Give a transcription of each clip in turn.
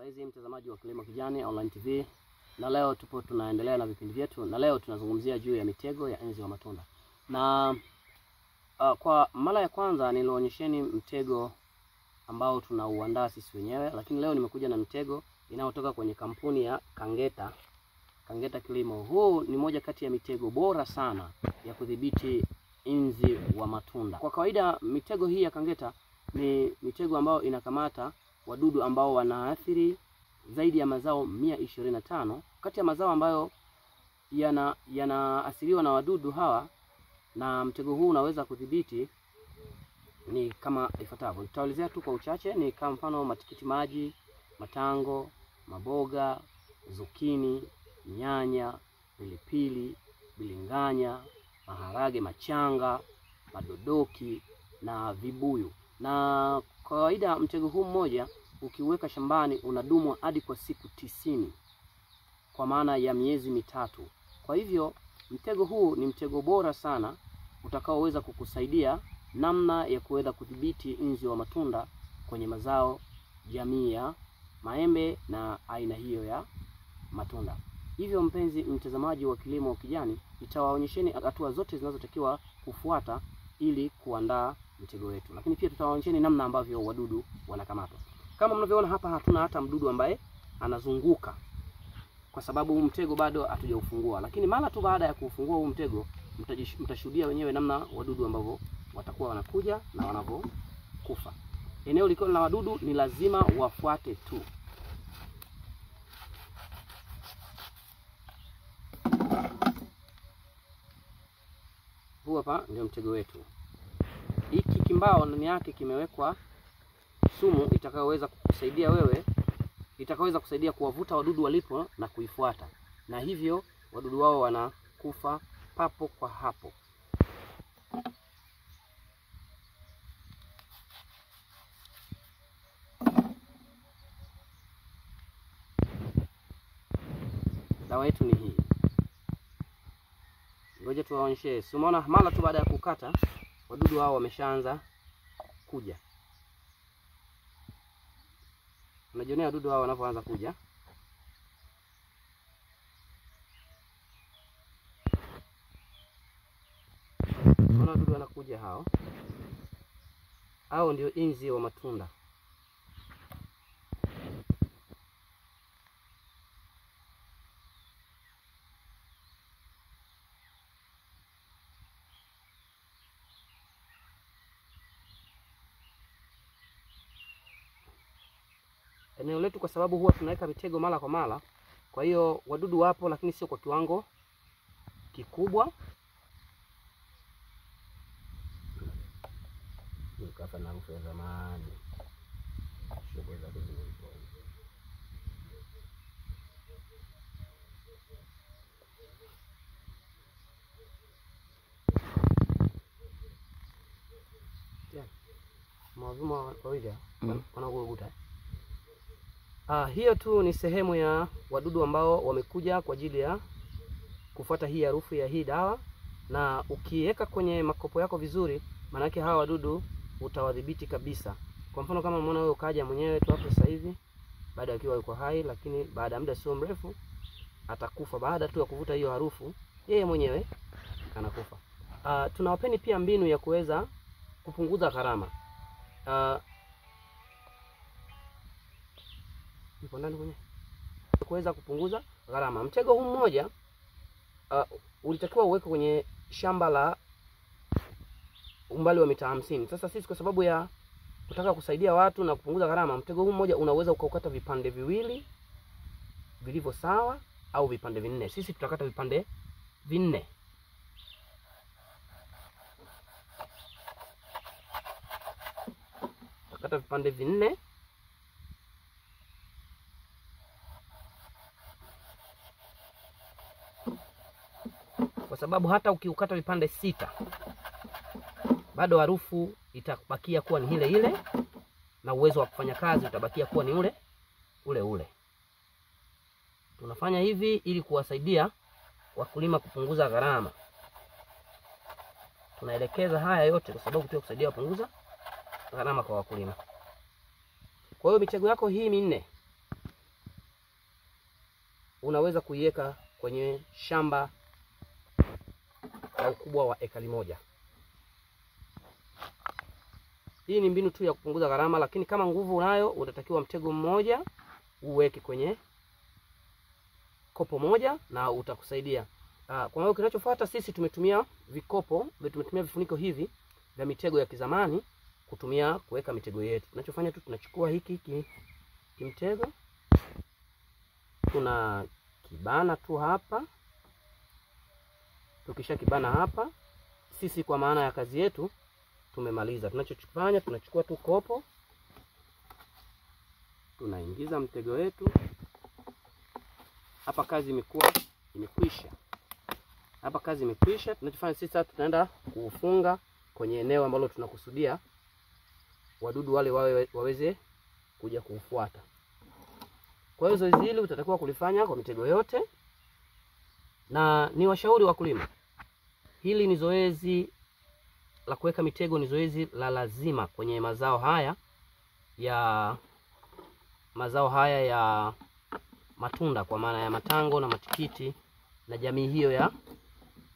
Saizi mtazamaji wa Kilimo Kijani Online TV, na leo tunaendelea na vipindi vyetu, na leo tunazungumzia juu ya mitego ya nzi wa matunda. Na kwa mara ya kwanza nilionyesheni mtego ambao tunauandaa sisi wenyewe, lakini leo nimekuja na mtego inayotoka kwenye kampuni ya Kangeta Kilimo. Huu ni moja kati ya mitego bora sana ya kudhibiti nzi wa matunda. Kwa kawaida mitego hii ya Kangeta ni mitego ambayo inakamata wadudu ambao wanaathiri zaidi ya mazao 125. Kati ya mazao ambayo yanaathiriwa na wadudu hawa na mtego huu unaweza kudhibiti ni kama ifuatavyo. Nitaelezea tu kwa uchache. Ni kama mfano matikiti maji, matango, maboga, zukini, nyanya, pilipili, bilinganya, maharage machanga, madodoki na vibuyu. Na kwa kawaida mtego huu mmoja ukiweka shambani unadumu hadi kwa siku 90, kwa maana ya miezi mitatu. Kwa hivyo mtego huu ni mtego bora sana utakaoweza kukusaidia namna ya kuweza kudhibiti nzi wa matunda kwenye mazao jamii ya maembe na aina hiyo ya matunda. Hivyo mpenzi mtazamaji wa Kilimo Kijani, nitawaonyesheni hatua zote zinazotakiwa kufuata ili kuandaa mtego wetu. Lakini pia tutawaonyesheni namna ambavyo wadudu wanakamatwa. Kama mnavyoona hapa, hatuna hata mdudu ambaye anazunguka kwa sababu mtego bado hatujaufungua. Lakini mara tu baada ya kufungua huu mtego, mtashuhudia wenyewe namna wadudu ambao watakuwa wanakuja na wanavyokufa. Eneo liko na wadudu ni lazima wafuate tu. Huu hapa ndio mtego wetu. Hiki kimbao ndani yake kimewekwa sumu itakayoweza kukusaidia wewe, itakayoweza kusaidia kuwavuta wadudu walipo na kuifuata, na hivyo wadudu wao wanakufa papo kwa hapo. Dawa yetu ni hii. Ngoja tuwaonyeshe. Umeona mara tu baada ya kukata wadudu hao wameshaanza kuja. Unajionea wadudu hao wanapoanza kuja. Unaona wadudu wanakuja hao. Hao ndio nzi wa matunda. Eneo letu kwa sababu huwa tunaweka mitego mara kwa mara, kwa hiyo wadudu wapo lakini sio kwa kiwango kikubwa. Nikapa na harufu ya zamani. Shughuli za kuzungumza. Mavuno wa kawaida wanaoguta. Hiyo tu ni sehemu ya wadudu ambao wamekuja kwa ajili ya kufuata hii harufu ya hii dawa. Na ukiweka kwenye makopo yako vizuri, maana yake hawa wadudu utawadhibiti kabisa. Kwa mfano kama umeona wewe ukaja mwenyewe tu hapo sasa hivi, baada akiwa yuko hai, lakini baada ya muda sio mrefu atakufa baada tu ya kuvuta hiyo harufu, yeye mwenyewe anakufa. Tunawapeni pia mbinu ya kuweza kupunguza gharama. Ipo ndani kwenye kuweza kupunguza gharama. Mtego huu mmoja ulitakiwa uweke kwenye shamba la umbali wa mita 50. Sasa sisi kwa sababu ya kutaka kusaidia watu na kupunguza gharama, mtego huu mmoja unaweza ukaukata vipande viwili vilivyo sawa au vipande vinne. Sisi tutakata vipande vinne. Tutakata vipande vinne. Kwa sababu hata ukiukata vipande 6 bado harufu itabakia kuwa ni ile ile na uwezo wa kufanya kazi utabakia kuwa ni ule ule. Tunafanya hivi ili kuwasaidia wakulima kupunguza gharama. Tunaelekeza haya yote kwa sababu tu kusaidia kupunguza gharama kwa wakulima. Kwa hiyo mitego yako hii minne unaweza kuiweka kwenye shamba la ukubwa wa ekari moja. Hii ni mbinu tu ya kupunguza gharama, lakini kama nguvu unayo, utatakiwa mtego mmoja uweke kwenye kopo moja na utakusaidia. Kwa hiyo kinachofuata, sisi tumetumia vikopo, tumetumia vifuniko hivi vya mitego ya kizamani kutumia kuweka mitego yetu. Tunachofanya tu, tunachukua hiki kimtego, tuna kibana tu hapa. Tukisha kibana hapa, sisi kwa maana ya kazi yetu tumemaliza. Tunachofanya, tunachukua tu kopo, tunaingiza mtego wetu hapa. Kazi imekwisha. Hapa kazi imekwisha. Tunachofanya sisi sasa, tunaenda kufunga kwenye eneo ambalo tunakusudia wadudu wale waweze kuja kufuata. Kwa hiyo zoezi hili utatakiwa kulifanya kwa mitego yote, na ni washauri wakulima, hili ni zoezi la kuweka mitego, ni zoezi la lazima kwenye mazao haya ya matunda, kwa maana ya matango na matikiti na jamii hiyo ya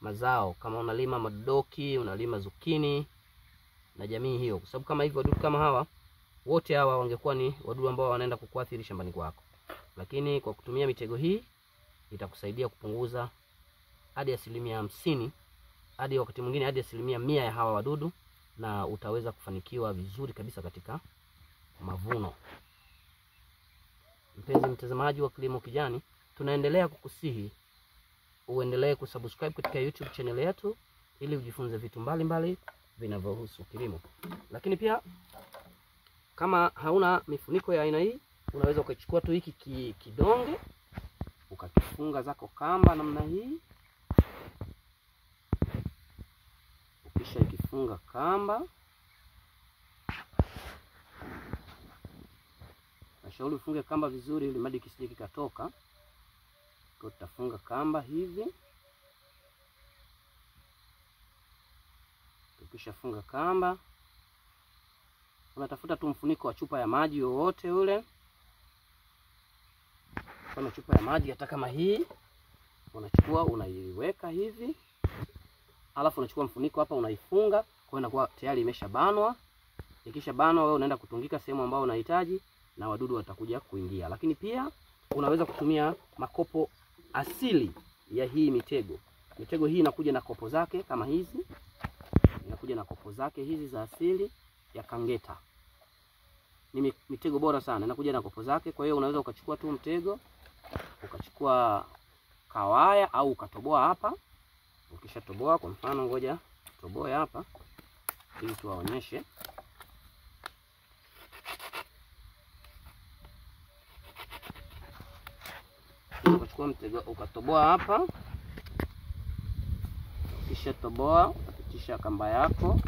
mazao. Kama unalima madodoki, unalima zukini na jamii hiyo, kwa sababu kama hivi wadudu kama hawa wote hawa wangekuwa ni wadudu ambao wanaenda kukuathiri shambani kwako. Lakini kwa kutumia mitego hii itakusaidia kupunguza hadi 50%, hadi wakati mwingine hadi 100% ya hawa wadudu, na utaweza kufanikiwa vizuri kabisa katika mavuno. Mpenzi mtazamaji wa Kilimo Kijani, tunaendelea kukusihi uendelee kusubscribe katika YouTube channel yetu ili ujifunze vitu mbalimbali vinavyohusu kilimo. Lakini pia kama hauna mifuniko ya aina hii, unaweza ukachukua tu hiki kidonge ukakifunga zako kamba namna hii. Ukisha ikifunga kamba, nashauri ufunge kamba vizuri ili madi kisije kikatoka. Kwa tutafunga kamba hivi. Ukisha funga kamba, unatafuta tu mfuniko wa chupa ya maji yoyote ule. Kama chupa ya maji hata kama hii, unachukua unaiweka hivi. Alafu unachukua mfuniko hapa unaifunga, kwa inakuwa tayari imeshabanwa. Ikisha banwa, wewe unaenda kutungika sehemu ambayo unahitaji na wadudu watakuja kuingia. Lakini pia unaweza kutumia makopo asili ya hii mitego. Mitego hii inakuja na kopo zake kama hizi. Inakuja na kopo zake hizi za asili ya Kangeta. Ni mitego bora sana, inakuja na kopo zake. Kwa hiyo unaweza ukachukua tu mtego, ukachukua kawaya au ukatoboa hapa. Ukishatoboa, kwa mfano ngoja toboe hapa ili tuwaonyeshe. Ukachukua mtego ukatoboa hapa. Ukishatoboa, utapitisha kamba yako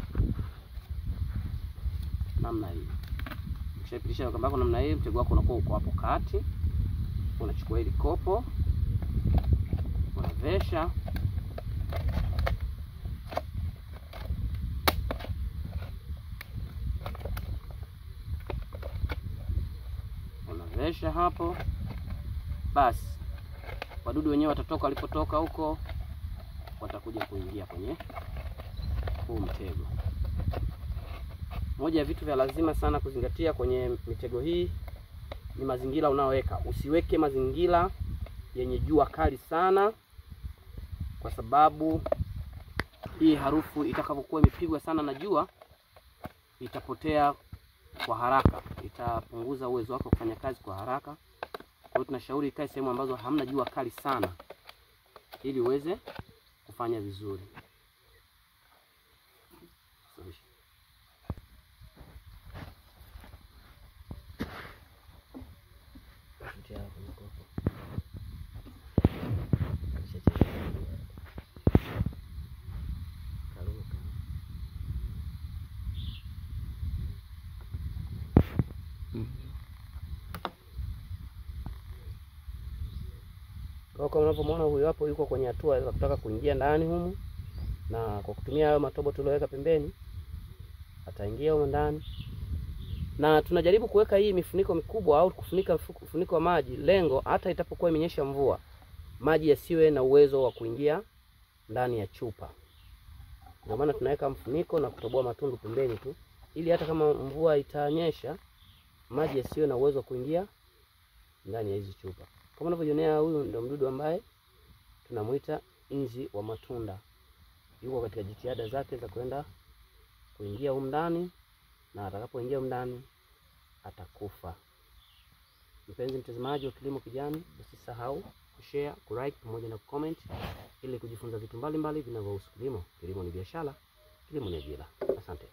namna hii. Ukishapitisha kamba yako namna hii, mtego wako unakuwa uko hapo kati. Unachukua hili kopo, unavesha. Unavesha hapo. Basi wadudu wenyewe watatoka walipotoka huko, watakuja kuingia kwenye huu mtego. Moja ya vitu vya lazima sana kuzingatia kwenye mitego hii ni mazingira unaoweka. Usiweke mazingira yenye jua kali sana, kwa sababu hii harufu itakapokuwa imepigwa sana na jua itapotea kwa haraka, itapunguza uwezo wako kufanya kazi kwa haraka. Kwa hiyo tunashauri ikae sehemu ambazo hamna jua kali sana ili uweze kufanya vizuri. Kama unavyomuona huyu hapo yuko kwenye hatua za kutaka kuingia ndani humu, na kwa kutumia hayo matobo tulioweka pembeni ataingia huko ndani. Na tunajaribu kuweka hii mifuniko mikubwa au kufunika mfuniko wa maji, lengo hata itapokuwa imenyesha mvua maji yasiwe na uwezo wa kuingia ndani ya chupa. Ndio maana tunaweka mfuniko na kutoboa matundu pembeni tu, ili hata kama mvua itanyesha maji yasiwe na uwezo wa kuingia ndani ya hizi chupa. Kama unavyojionea, huyu ndio mdudu ambaye tunamuita inzi wa matunda. Yuko katika jitihada zake za kwenda kuingia humu ndani, na atakapoingia humu ndani atakufa. Mpenzi mtazamaji wa Kilimo Kijani, usisahau kushare, kulike pamoja na kucomment ili kujifunza vitu mbalimbali vinavyohusu kilimo. Kilimo ni biashara, kilimo ni ajira. Asante.